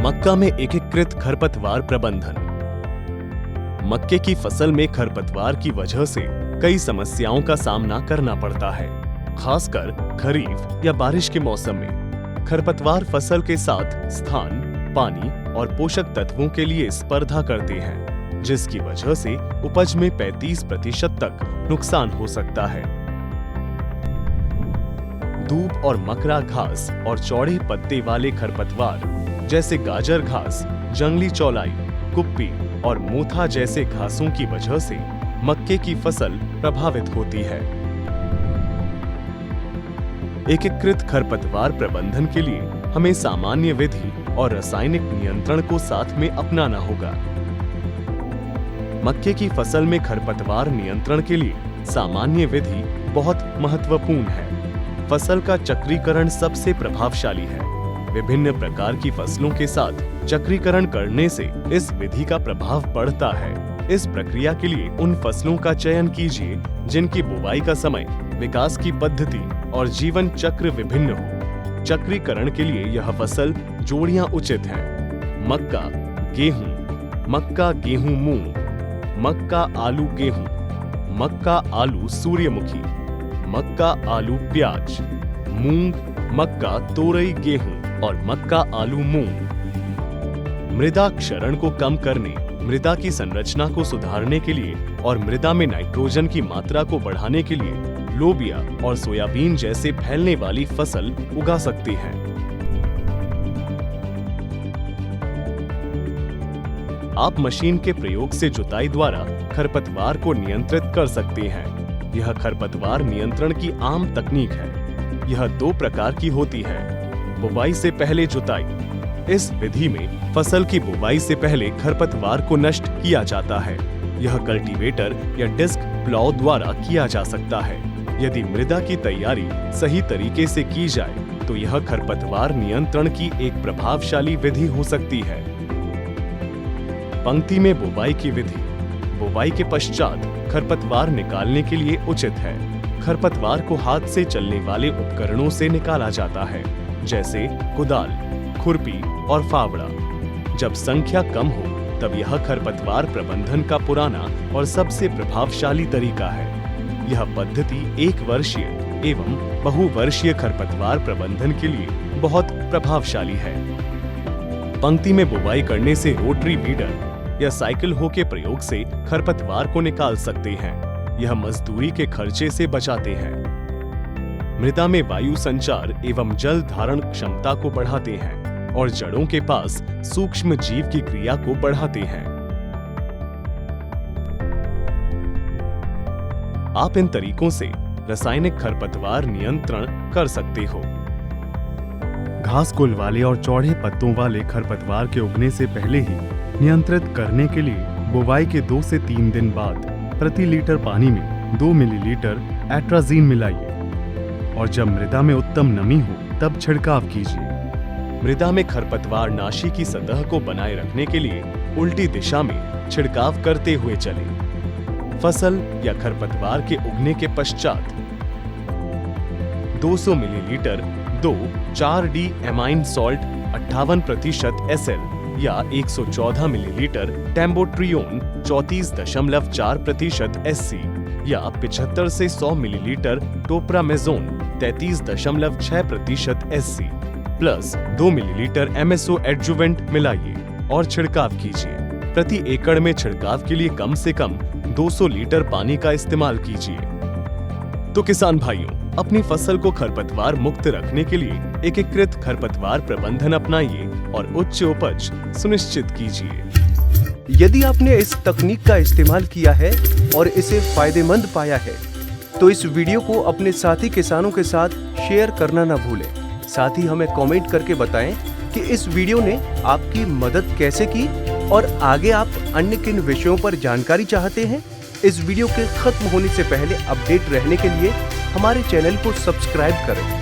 मक्का में एकीकृत खरपतवार प्रबंधन। मक्के की फसल में खरपतवार की वजह से कई समस्याओं का सामना करना पड़ता है, खासकर खरीफ या बारिश के मौसम में। खरपतवार फसल के साथ स्थान, पानी और पोषक तत्वों के लिए स्पर्धा करते हैं, जिसकी वजह से उपज में 35% तक नुकसान हो सकता है। दूब और मकरा घास और चौड़े पत्ते वाले खरपतवार जैसे गाजर घास, जंगली चौलाई, कुप्पी और मोथा जैसे घासों की वजह से मक्के की फसल प्रभावित होती है। एकीकृत खरपतवार प्रबंधन के लिए हमें सामान्य विधि और रासायनिक नियंत्रण को साथ में अपनाना होगा। मक्के की फसल में खरपतवार नियंत्रण के लिए सामान्य विधि बहुत महत्वपूर्ण है। फसल का चक्रीकरण सबसे प्रभावशाली है। विभिन्न प्रकार की फसलों के साथ चक्रीकरण करने से इस विधि का प्रभाव बढ़ता है। इस प्रक्रिया के लिए उन फसलों का चयन कीजिए जिनकी बुवाई का समय, विकास की पद्धति और जीवन चक्र विभिन्न हो। चक्रीकरण के लिए यह फसल जोड़ियां उचित हैं। मक्का गेहूं, मक्का गेहूं मूंग, मक्का आलू गेहूं, मक्का आलू सूर्यमुखी, मक्का आलू प्याज, मूंग, मक्का तोरई गेहूं और मक्का आलू मूंग। मृदा क्षरण को कम करने, मृदा की संरचना को सुधारने के लिए और मृदा में नाइट्रोजन की मात्रा को बढ़ाने के लिए लोबिया और सोयाबीन जैसे फैलने वाली फसल उगा सकते हैं। आप मशीन के प्रयोग से जुताई द्वारा खरपतवार को नियंत्रित कर सकते हैं। यह खरपतवार नियंत्रण की आम तकनीक है। यह 2 प्रकार की होती है। बुवाई से पहले जुताई। इस विधि में फसल की बुवाई से पहले खरपतवार को नष्ट किया जाता है। यह कल्टीवेटर या डिस्क प्लॉ द्वारा किया जा सकता है। यदि मृदा की तैयारी सही तरीके से की जाए तो यह खरपतवार नियंत्रण की एक प्रभावशाली विधि हो सकती है। पंक्ति में बुवाई की विधि। बुवाई के पश्चात खरपतवार निकालने के लिए उचित है। खरपतवार को हाथ से चलने वाले उपकरणों से निकाला जाता है, जैसे कुदाल, खुरपी और फावड़ा। जब संख्या कम हो तब यह खरपतवार प्रबंधन का पुराना और सबसे प्रभावशाली तरीका है। यह पद्धति 1 वर्षीय एवं बहुवर्षीय खरपतवार प्रबंधन के लिए बहुत प्रभावशाली है। पंक्ति में बुवाई करने से रोटरी वीडर या साइकिल हो के प्रयोग से खरपतवार को निकाल सकते हैं। यह मजदूरी के खर्चे से बचाते हैं। मृदा में वायु संचार एवं जल धारण क्षमता को बढ़ाते हैं और जड़ों के पास सूक्ष्म जीव की क्रिया को बढ़ाते हैं। आप इन तरीकों से रासायनिक खरपतवार नियंत्रण कर सकते हो। घास कुल वाले और चौड़े पत्तों वाले खरपतवार के उगने से पहले ही नियंत्रित करने के लिए बुवाई के 2 से 3 दिन बाद प्रति लीटर पानी में 2 मिलीलीटर एट्राजीन मिलाइए और जब मृदा में उत्तम नमी हो तब छिड़काव कीजिए। मृदा में खरपतवार नाशी की सतह को बनाए रखने के लिए उल्टी दिशा में छिड़काव करते हुए चलें। फसल या खरपतवार के उगने के पश्चात 200 millilitre 2,4-D amine salt 58% SL या 114 मिलीलीटर टेम्बोट्रियोन 34.4% SC या 75 से 100 millilitre topramezone 33.6% SC plus 2 millilitre MSO adjuvant मिलाइए और छिड़काव कीजिए। प्रति एकड़ में छिड़काव के लिए कम से कम 200 लीटर पानी का इस्तेमाल कीजिए। तो किसान भाइयों, अपनी फसल को खरपतवार मुक्त रखने के लिए एकीकृत खरपतवार प्रबंधन अपनाइए और उच्च उपज सुनिश्चित कीजिए। यदि आपने इस तकनीक का इस्तेमाल किया है और इसे फायदेमंद पाया है, तो इस वीडियो को अपने साथी किसानों के साथ शेयर करना न भूलें। साथ ही हमें कमेंट करके बताएं कि इस वीडियो ने आपकी मदद कैसे की और आगे आप अन्य किन विषयों पर जानकारी चाहते हैं। इस वीडियो के खत्म होने से पहले अपडेट रहने के लिए हमारे चैनल को सब्सक्राइब करें।